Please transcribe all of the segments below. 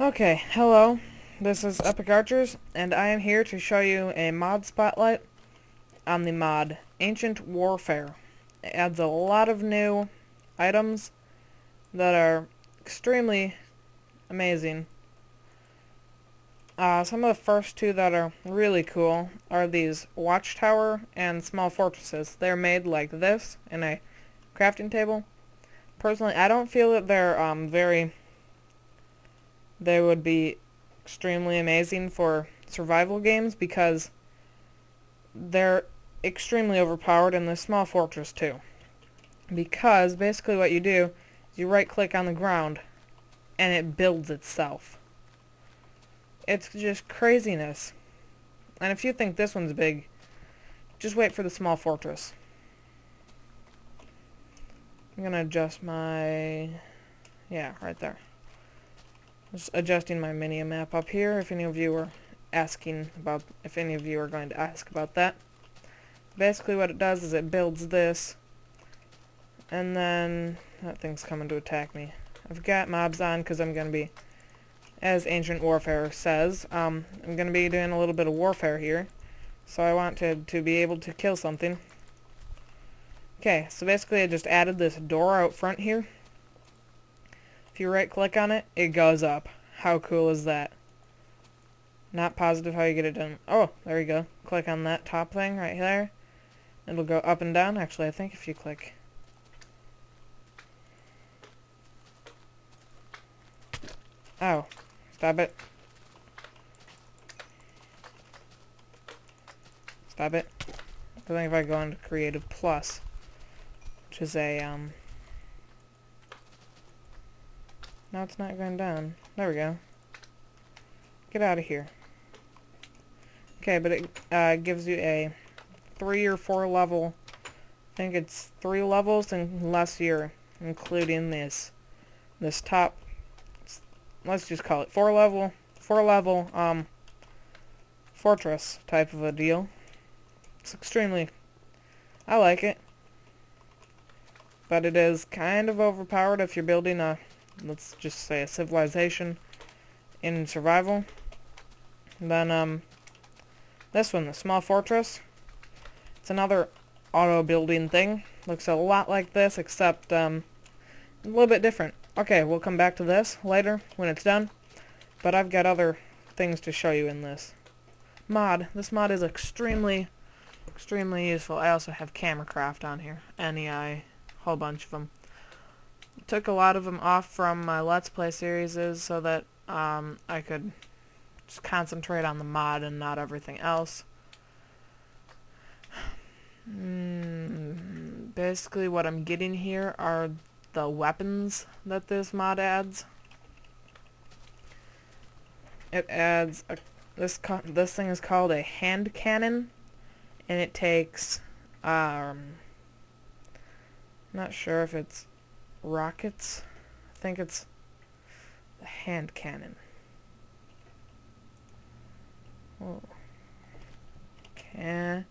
Okay, hello. This is EpicArchers, and I am here to show you a mod spotlight on the mod Ancient Warfare. It adds a lot of new items that are extremely amazing. Some of the first two that are really cool are these watchtower and small fortresses. They're made like this in a crafting table. Personally, I don't feel that they would be extremely amazing for survival games because they're extremely overpowered, and the small fortress too. Because basically what you do is you right click on the ground and it builds itself. It's just craziness. And if you think this one's big, just wait for the small fortress. I'm gonna adjust my... yeah, right there. Just adjusting my mini map up here if any of you are asking about, if any of you are going to ask about that. Basically what it does is it builds this, and then that thing's coming to attack me. I've got mobs on because I'm going to be, as Ancient Warfare says, I'm going to be doing a little bit of warfare here, so I want to be able to kill something. Okay, so basically I just added this door out front here. If you right click on it, it goes up. How cool is that? Not positive how you get it done. Oh, there you go. Click on that top thing right there. It'll go up and down. Actually, I think if you click... oh, stop it. Stop it. I think if I go into Creative Plus, which is a, no, it's not going down. There we go. Get out of here. Okay, but it gives you a 3 or 4 level, I think it's 3 levels unless you're including this top, let's just call it 4 level fortress type of a deal. It's extremely, I like it, but it is kind of overpowered if you're building a, let's just say, a civilization in survival. Then this one, the small fortress, it's another auto building thing. Looks a lot like this, except a little bit different. Okay, we'll come back to this later when it's done, but I've got other things to show you in this mod. This mod is extremely useful. I also have Camera on here, NEI, whole bunch of them. Took a lot of them off from my Let's Play series so that I could just concentrate on the mod and not everything else. Basically what I'm getting here are the weapons that this mod adds. It adds this thing is called a hand cannon, and it takes not sure if it's rockets. I think it's the hand cannon. Oh. Hand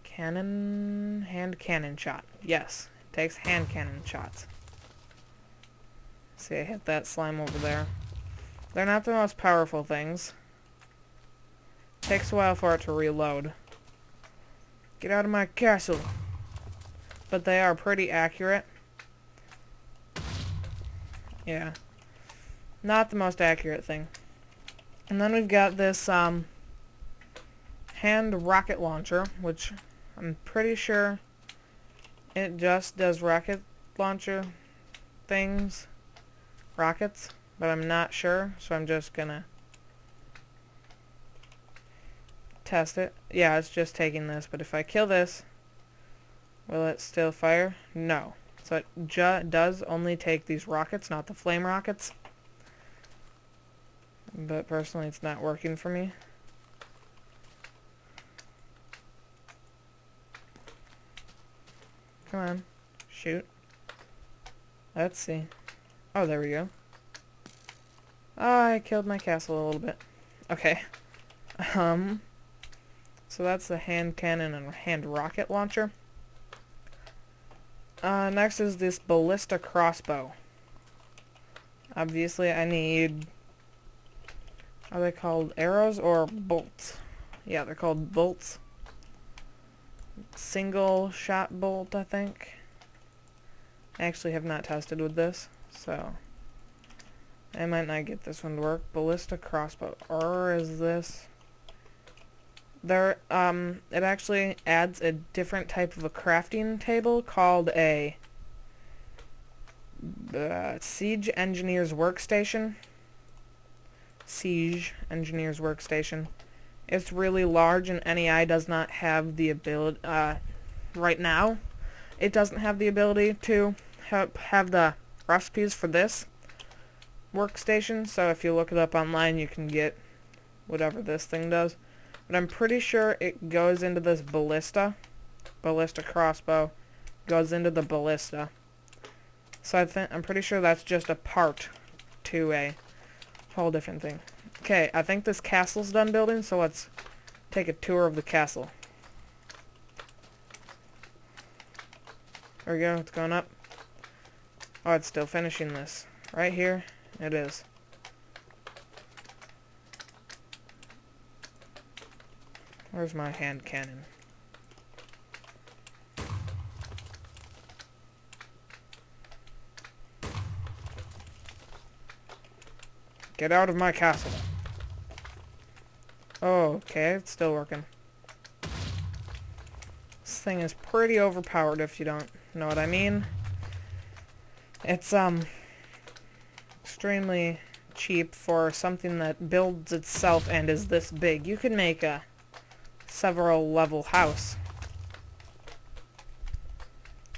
cannon shot. Yes, it takes hand cannon shots. See, I hit that slime over there. They're not the most powerful things. Takes a while for it to reload. Get out of my castle. But they are pretty accurate. Yeah. Not the most accurate thing. And then we've got this hand rocket launcher, which I'm pretty sure it just does rocket launcher things, rockets, but I'm not sure, so I'm just gonna test it. Yeah, it's just taking this, but if I kill this, will it still fire? No. So it does only take these rockets, not the flame rockets. But personally, it's not working for me. Come on. Shoot. Let's see. Oh, there we go. Oh, I killed my castle a little bit. Okay. So that's the hand cannon and hand rocket launcher. Next is this ballista crossbow. Obviously, I need... Are they called arrows or bolts? Yeah, they're called bolts. Single shot bolt, I think. I actually have not tested with this, so I might not get this one to work. Ballista crossbow. Or is this... There, it actually adds a different type of a crafting table called a Siege Engineer's Workstation. Siege Engineer's Workstation. It's really large, and NEI does not have the ability, right now, it doesn't have the ability to have the recipes for this workstation, so if you look it up online, you can get whatever this thing does. But I'm pretty sure it goes into this ballista crossbow, goes into the ballista. So I'm pretty sure that's just a part to a whole different thing. Okay, I think this castle's done building, so let's take a tour of the castle. There we go, it's going up. Oh, it's still finishing this. Right here, it is. Where's my hand cannon? Get out of my castle. Oh, okay, it's still working. This thing is pretty overpowered if you don't know what I mean. It's, extremely cheap for something that builds itself and is this big. You could make a several level house.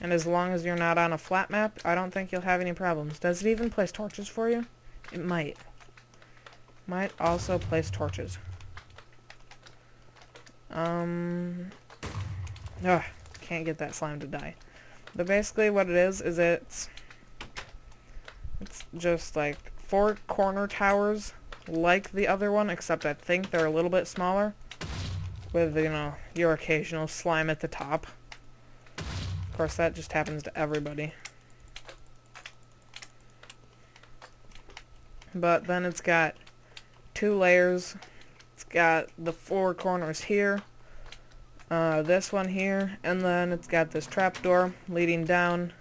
And as long as you're not on a flat map, I don't think you'll have any problems. Does it even place torches for you? It might. Might also place torches. Ugh, can't get that slime to die. But basically what it is it's just like 4 corner towers like the other one, except I think they're a little bit smaller. With, you know, your occasional slime at the top. Of course, that just happens to everybody. But then it's got 2 layers. It's got the 4 corners here. This one here. And then it's got this trapdoor leading down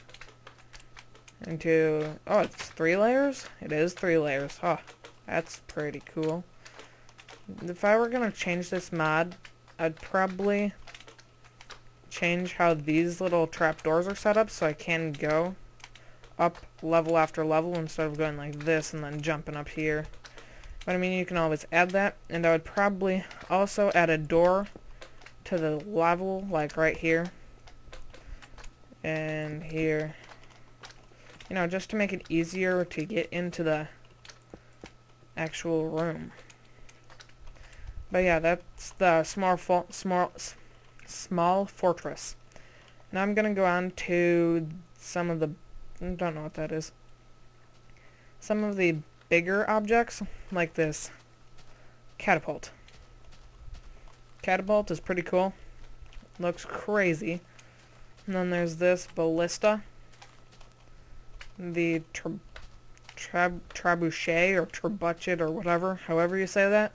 into... Oh, it's 3 layers? It is 3 layers. Oh, that's pretty cool. If I were going to change this mod, I'd probably change how these little trapdoors are set up so I can go up level after level instead of going like this and then jumping up here. But I mean, you can always add that, and I would probably also add a door to the level, like right here and here. You know, just to make it easier to get into the actual room. But yeah, that's the small fortress. Now I'm gonna go on to some of the... I don't know what that is. Some of the bigger objects, like this catapult. Catapult is pretty cool. Looks crazy. And then there's this ballista. The trebuchet or trebuchet or whatever, however you say that.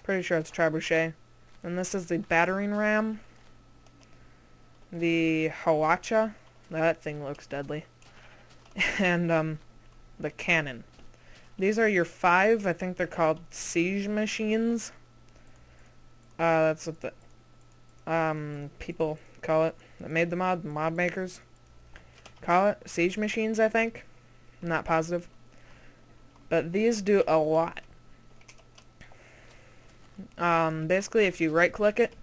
Pretty sure it's trebuchet. And this is the battering ram. The hawacha. That thing looks deadly. And the cannon. These are your 5, I think they're called siege machines. That's what the people call it. That made the mod makers call it. Siege machines, I think. I'm not positive. But these do a lot. Basically, if you right-click it,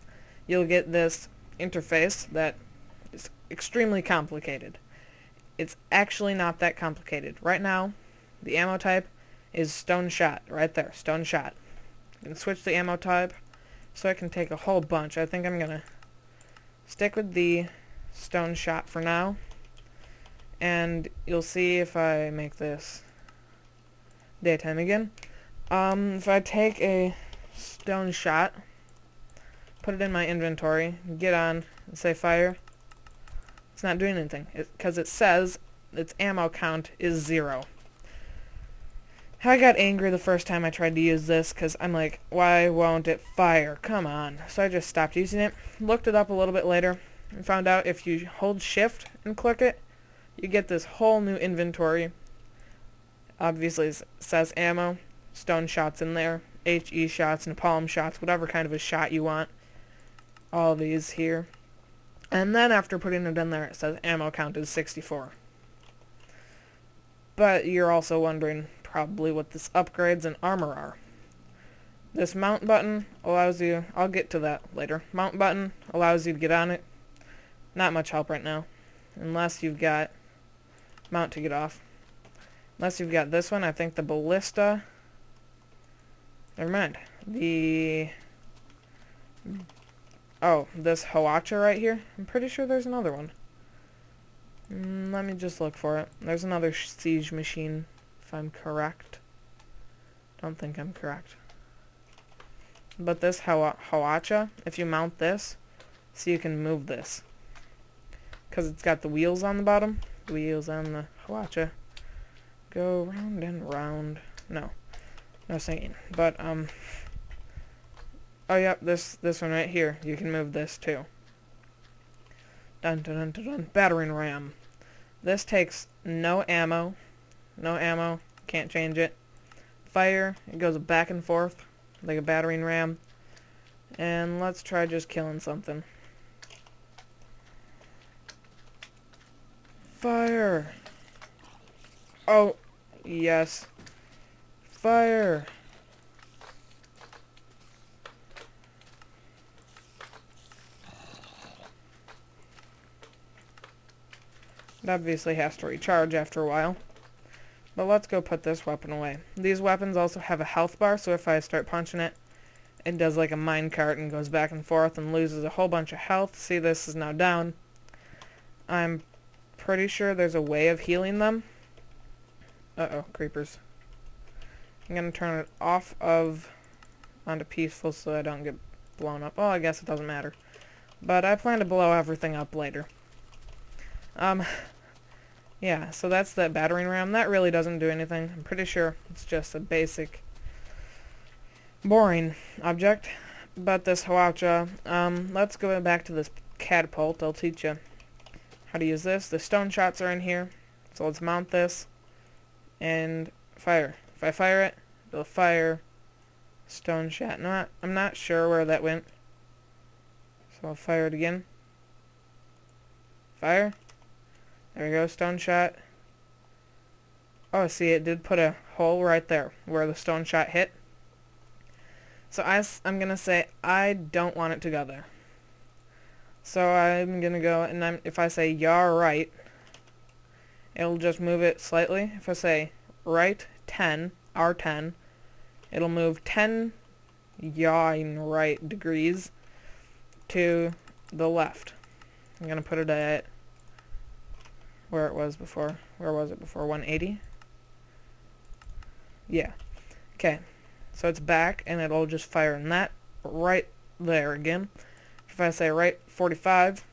you'll get this interface that is extremely complicated. It's actually not that complicated. Right now, the ammo type is stone shot. Right there, stone shot. You can switch the ammo type so I can take a whole bunch. I think I'm going to stick with the stone shot for now. And you'll see if I make this daytime again. If I take a stone shot, put it in my inventory, get on, and say fire, it's not doing anything, because it says its ammo count is 0. I got angry the first time I tried to use this because I'm like, why won't it fire? Come on. So I just stopped using it. Looked it up a little bit later and found out if you hold shift and click it, you get this whole new inventory. Obviously it says ammo, stone shots in there, HE shots, napalm shots, whatever kind of a shot you want. All these here. And then after putting it in there, it says ammo count is 64. But you're also wondering probably what this upgrades and armor are. This mount button allows you, I'll get to that later. Mount button allows you to get on it. Not much help right now. Unless you've got mount to get off. Unless you've got this one, I think the ballista. Never mind. Oh, this Hoacha right here. I'm pretty sure there's another one. Let me just look for it. There's another siege machine, if I'm correct. Don't think I'm correct. But this Hoacha, if you mount this, so you can move this. Because it's got the wheels on the bottom. The wheels on the Hoacha go round and round. No singing. But, oh yep, this one right here. You can move this too. Dun dun dun dun dun. Battering ram. This takes no ammo. No ammo. Can't change it. Fire. It goes back and forth like a battering ram. And let's try just killing something. Fire. Oh, yes. Fire. It obviously has to recharge after a while. But let's go put this weapon away. These weapons also have a health bar, so if I start punching it, it does like a minecart and goes back and forth and loses a whole bunch of health. See, this is now down. I'm pretty sure there's a way of healing them. Uh-oh, creepers. I'm going to turn it off onto peaceful so I don't get blown up. Oh, I guess it doesn't matter. But I plan to blow everything up later. Yeah, so that's that battering ram. That really doesn't do anything. I'm pretty sure it's just a basic, boring object. But this Hoacha, let's go back to this catapult. I'll teach you how to use this. The stone shots are in here. So let's mount this and fire. If I fire it, it'll fire stone shot. I'm not sure where that went. So I'll fire it again. Fire. There we go, stone shot. Oh, see, it did put a hole right there where the stone shot hit. So I'm going to say I don't want it to go there. So I'm going to go, and if I say you're right, it'll just move it slightly. If I say right 10, R10, it'll move 10 yawing right degrees to the left. I'm going to put it at where it was before. Where was it before? 180? Yeah. Okay. So it's back, and it'll just fire in that right there again. If I say right 45,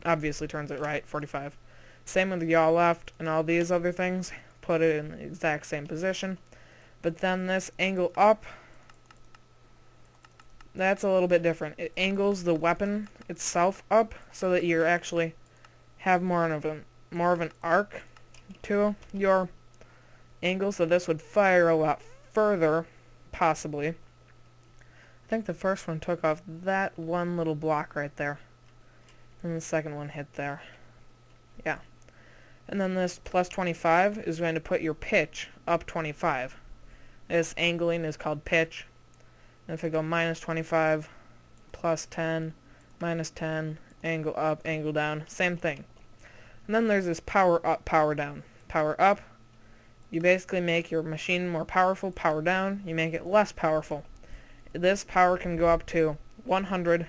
obviously turns it right 45. Same with the yaw left and all these other things. Put it in the exact same position. But then this angle up, that's a little bit different. It angles the weapon itself up so that you're actually have more of an arc to your angle, so this would fire a lot further, possibly. I think the first one took off that one little block right there, and the second one hit there. Yeah. And then this plus 25 is going to put your pitch up 25. This angling is called pitch. And if I go minus 25, plus 10, minus 10, angle up, angle down, same thing. And then there's this power up, power down. Power up, you basically make your machine more powerful. Power down, you make it less powerful. This power can go up to 100.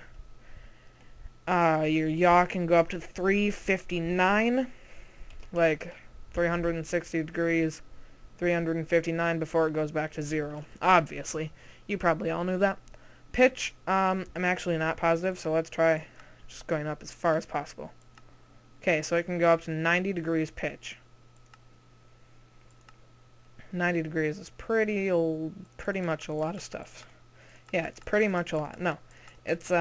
Your yaw can go up to 359, like 360 degrees, 359 before it goes back to 0. Obviously, you probably all knew that. Pitch, I'm actually not positive, so let's try just going up as far as possible. Okay, so it can go up to 90 degrees pitch. 90 degrees is pretty much a lot of stuff. Yeah, it's pretty much a lot. No, it's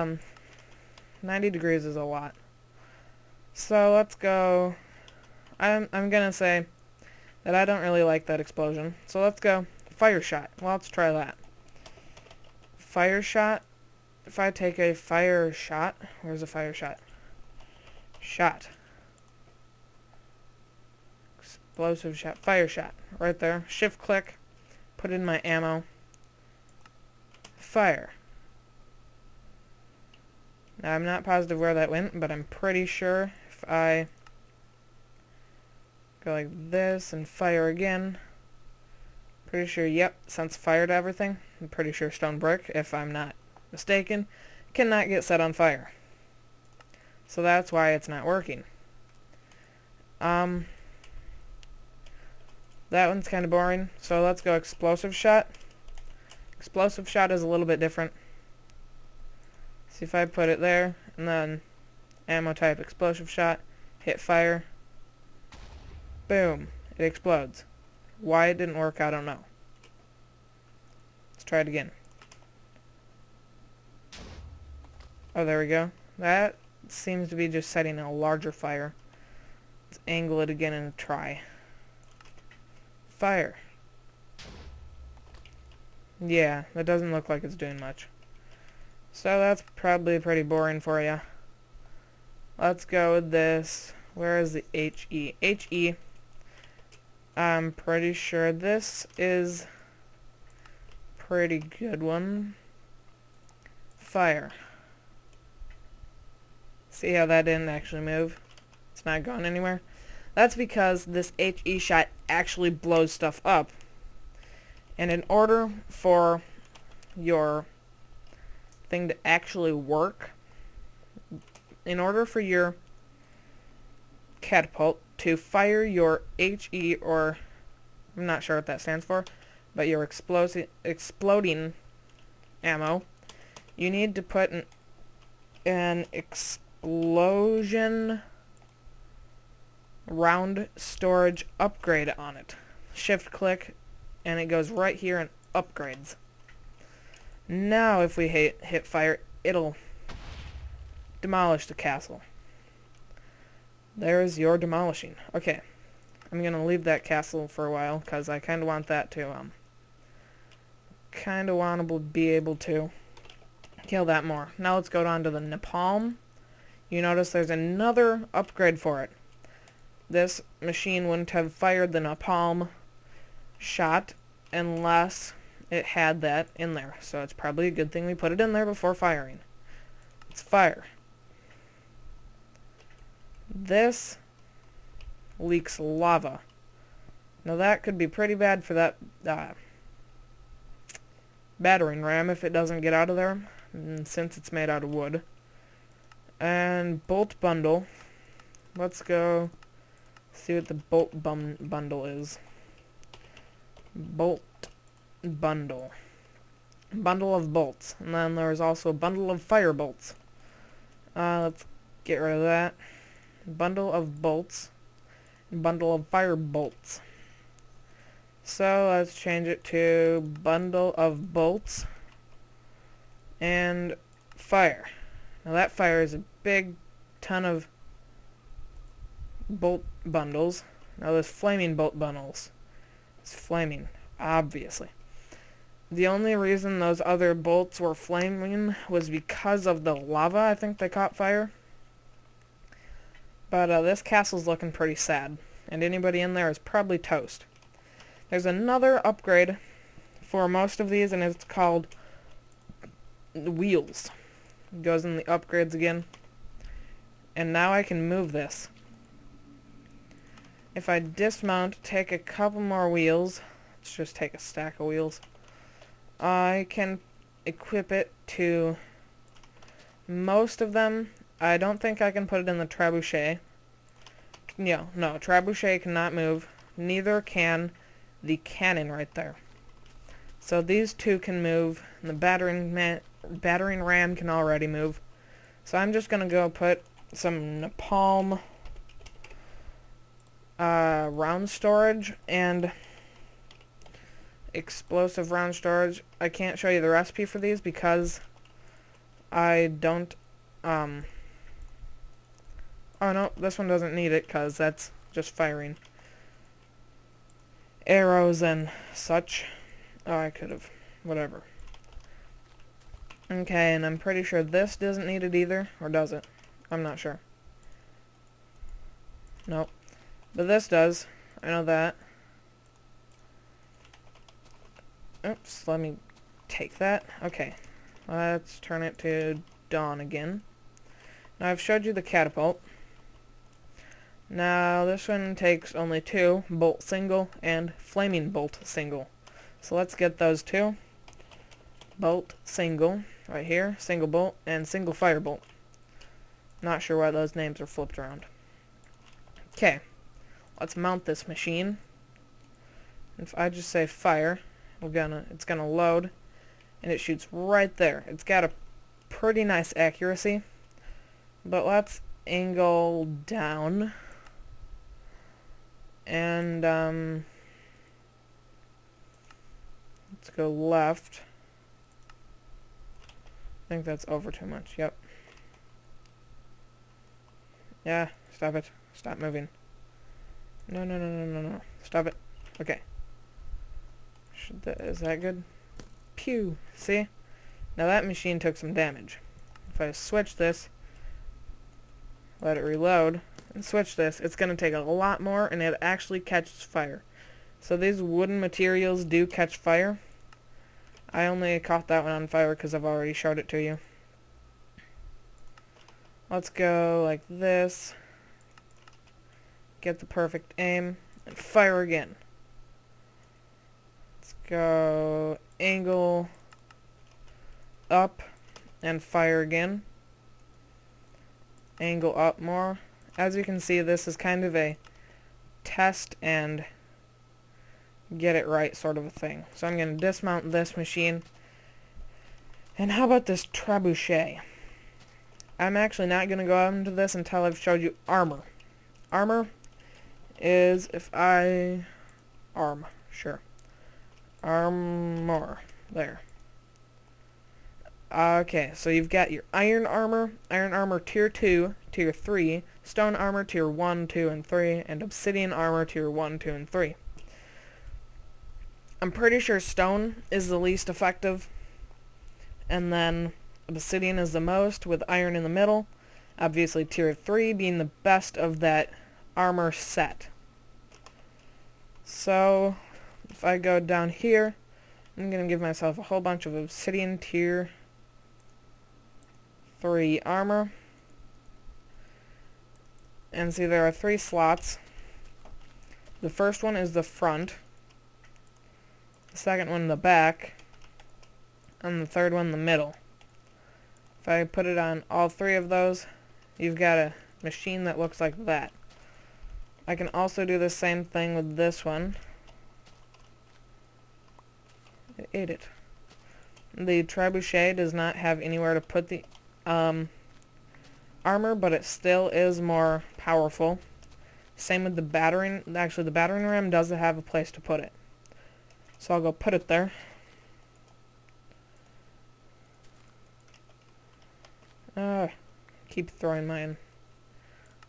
90 degrees is a lot. So let's go. I'm gonna say that I don't really like that explosion. So let's go fire shot. Well, let's try that. Fire shot. If I take a fire shot, where's a fire shot? Shot. Explosive shot. Fire shot. Right there. Shift click. Put in my ammo. Fire. Now, I'm not positive where that went, but I'm pretty sure if I go like this and fire again, pretty sure, yep, since fired everything, I'm pretty sure stone brick, if I'm not mistaken, cannot get set on fire. So that's why it's not working. That one's kind of boring, so let's go explosive shot. Explosive shot is a little bit different. See if I put it there, and then ammo type explosive shot, hit fire, boom, it explodes. Why it didn't work, I don't know. Let's try it again. Oh, there we go. That seems to be just setting a larger fire. Let's angle it again and try. Fire. Yeah, that doesn't look like it's doing much. So that's probably pretty boring for you. Let's go with this. Where is the HE? HE. I'm pretty sure this is a pretty good one. Fire. See how that didn't actually move? It's not going anywhere. That's because this HE shot actually blows stuff up. And in order for your thing to actually work, in order for your catapult to fire your HE, or I'm not sure what that stands for, but your exploding ammo, you need to put an explosion round storage upgrade on it. Shift click and it goes right here and upgrades. Now if we hit fire, it'll demolish the castle. There's your demolishing. Okay, I'm gonna leave that castle for a while because I kind of want that to kind of want to be able to kill that more. Now let's go down to the napalm. You notice there's another upgrade for it. This machine wouldn't have fired the napalm shot unless it had that in there. So it's probably a good thing we put it in there before firing. Let's fire. This leaks lava. Now that could be pretty bad for that battering ram if it doesn't get out of there, since it's made out of wood. And bolt bundle. Let's go see what the bolt bundle is. Bolt bundle. Bundle of bolts. And then there's also a bundle of fire bolts. Let's get rid of that. Bundle of bolts. Bundle of fire bolts. So let's change it to bundle of bolts and fire. Now that fire is a big ton of bolt bundles. Now there's flaming bolt bundles. It's flaming, obviously. The only reason those other bolts were flaming was because of the lava. I think they caught fire. But this castle's looking pretty sad, and anybody in there is probably toast. There's another upgrade for most of these, and it's called wheels. It goes in the upgrades again. And now I can move this. If I dismount, take a couple more wheels, let's just take a stack of wheels, I can equip it to most of them. I don't think I can put it in the trebuchet. No, trebuchet cannot move. Neither can the cannon right there. So these two can move, and the battering ram can already move. So I'm just gonna go put some napalm round storage and explosive round storage. I can't show you the recipe for these because I don't, oh no, this one doesn't need it because that's just firing arrows and such. Oh, I could have, whatever. Okay, and I'm pretty sure this doesn't need it either, or does it? I'm not sure. Nope. But this does. I know that. Oops, let me take that. Okay. Let's turn it to dawn again. Now I've showed you the catapult. Now this one takes only 2, bolt single and flaming bolt single. So let's get those 2. Bolt single, right here, single bolt, and single firebolt. Not sure why those names are flipped around. Okay, let's mount this machine. If I just say fire, it's gonna load, and it shoots right there. It's got a pretty nice accuracy, but let's angle down, and let's go left. I think that's over too much. Yep. Yeah, stop it. Stop moving. No, no, no, no, no, no. Stop it. Okay. Is that good? Pew! See? Now that machine took some damage. If I switch this, let it reload, and switch this, it's going to take a lot more, and it actually catches fire. So these wooden materials do catch fire. I only caught that one on fire because I've already showed it to you. Let's go like this. Get the perfect aim, and fire again. Let's go angle up and fire again. Angle up more. As you can see, this is kind of a test and get it right sort of a thing. So I'm going to dismount this machine. And how about this trebuchet? I'm actually not going to go into this until I've showed you armor. Armor is if I... Sure. Armor. There. Okay, so you've got your iron armor tier 2, tier 3, stone armor tier 1, 2, and 3, and obsidian armor tier 1, 2, and 3. I'm pretty sure stone is the least effective, and then obsidian is the most, with iron in the middle. Obviously tier 3 being the best of that armor set. So, if I go down here, I'm going to give myself a whole bunch of obsidian tier 3 armor. And see, there are 3 slots. The first one is the front, the second one the back, and the third one the middle. If I put it on all 3 of those, you've got a machine that looks like that. I can also do the same thing with this one. I ate it. The trebuchet does not have anywhere to put the armor, but it still is more powerful. Same with the battering. Actually, the battering ram doesn't have a place to put it. So I'll go put it there. Keep throwing mine.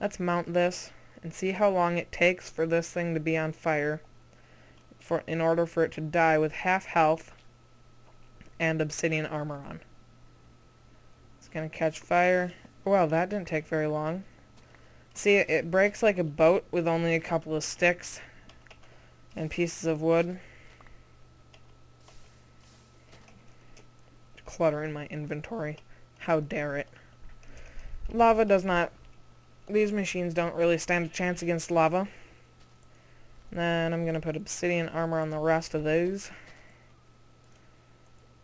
Let's mount this and see how long it takes for this thing to be on fire in order for it to die with half health and obsidian armor on. It's gonna catch fire. Well, that didn't take very long. See, it breaks like a boat with only a couple of sticks and pieces of wood. Clutter in my inventory. How dare it. Lava does not... These machines don't really stand a chance against lava. Then I'm going to put obsidian armor on the rest of those.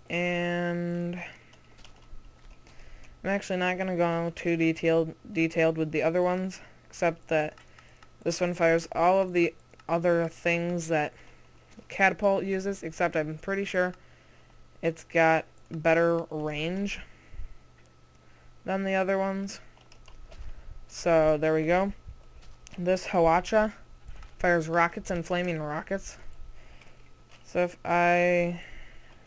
And I'm actually not going to go too detailed with the other ones, except that this one fires all of the other things that catapult uses, except I'm pretty sure it's got better range than the other ones. So there we go. This Hawacha fires rockets and flaming rockets. So if I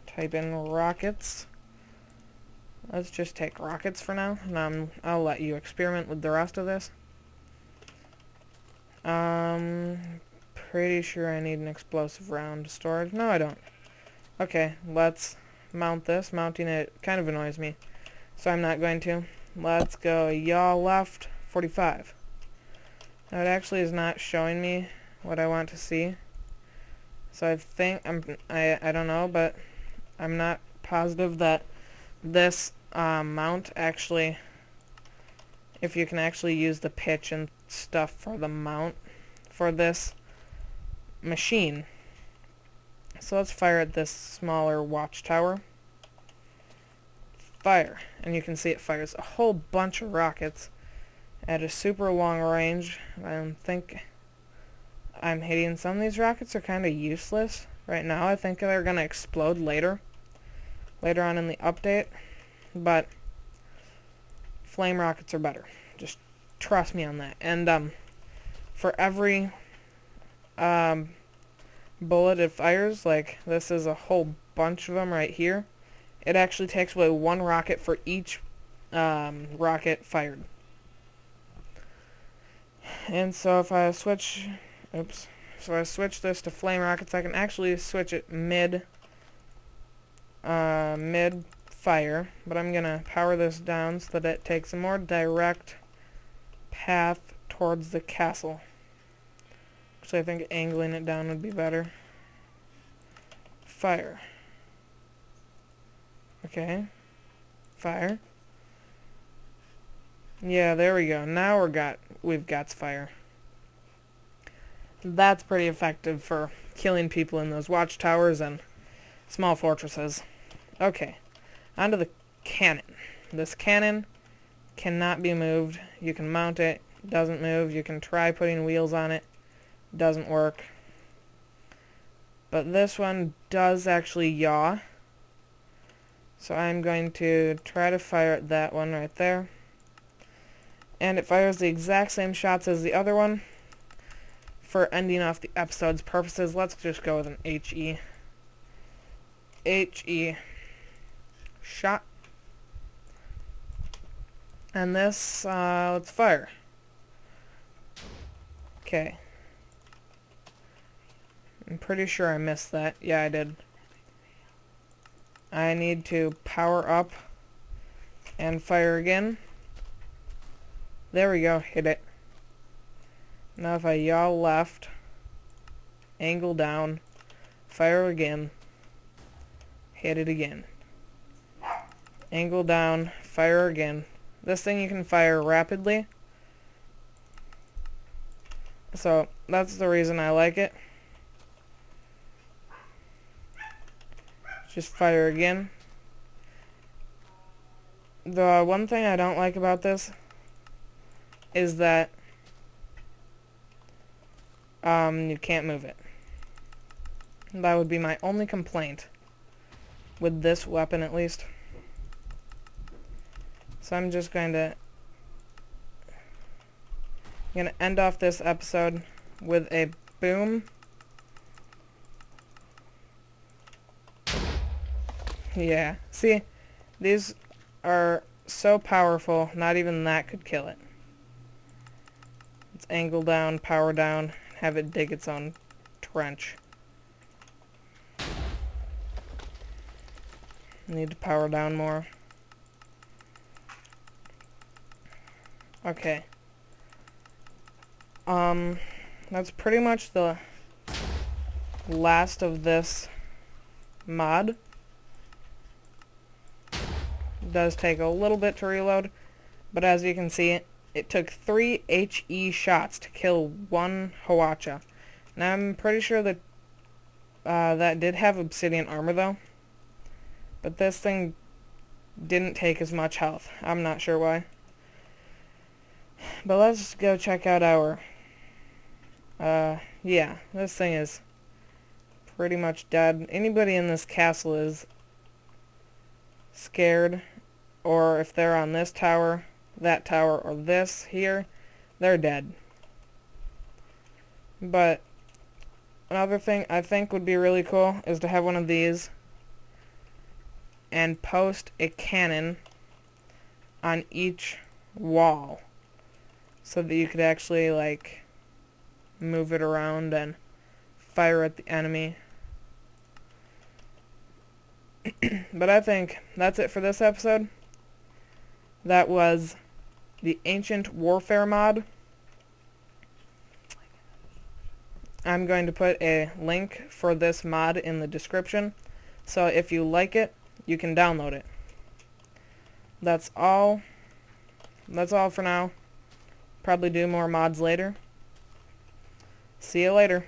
type in rockets, let's just take rockets for now, and I'll let you experiment with the rest of this. Pretty sure I need an explosive round storage. No, I don't. Okay, let's mount this. Mounting it kind of annoys me, so I'm not going to. Let's go yaw left 45. Now it actually is not showing me what I want to see. So I think I don't know, but I'm not positive that this mount actually, if you can actually use the pitch and stuff for the mount for this machine. So let's fire at this smaller watchtower. Fire, and you can see it fires a whole bunch of rockets at a super long range. I think I'm hitting some of these rockets are kind of useless right now. I think they're going to explode later on in the update, but flame rockets are better. Just trust me on that. And for every bullet it fires, like this is a whole bunch of them right here, it actually takes away one rocket for each rocket fired. And so if I switch, so I switch this to flame rockets, I can actually switch it mid fire, but I'm gonna power this down so that it takes a more direct path towards the castle. Actually, I think angling it down would be better. Fire. Okay. Fire. Yeah, there we go. Now we've got fire. That's pretty effective for killing people in those watchtowers and small fortresses. Okay. Onto the cannon. This cannon cannot be moved. You can mount it. Doesn't move. You can try putting wheels on it. Doesn't work. But this one does actually yaw. So I'm going to try to fire at that one right there. And it fires the exact same shots as the other one. For ending off the episode's purposes, let's just go with an HE. HE. Shot. And this, let's fire. Okay. I'm pretty sure I missed that. Yeah, I did. I need to power up and fire again. There we go, hit it. Now if I yaw left, angle down, fire again, hit it again. Angle down, fire again. This thing you can fire rapidly. So that's the reason I like it. Just fire again. The one thing I don't like about this is that you can't move it. That would be my only complaint with this weapon, at least. So I'm just going to end off this episode with a boom. Yeah, see, these are so powerful, not even that could kill it. Let's angle down, power down, have it dig its own trench. Need to power down more. Okay. That's pretty much the last of this mod. It does take a little bit to reload, but as you can see, it took 3 HE shots to kill one Hawacha. Now I'm pretty sure that that did have obsidian armor though, but this thing didn't take as much health. I'm not sure why. But let's go check out our yeah, this thing is pretty much dead. Anybody in this castle is scared, or if they're on this tower, that tower, or this here, they're dead. But Another thing I think would be really cool is to have one of these and post a cannon on each wall so that you could actually, like, move it around and fire at the enemy. But I think that's it for this episode. That was the Ancient Warfare mod. I'm going to put a link for this mod in the description, so if you like it, you can download it. That's all. That's all for now. Probably do more mods later. See you later.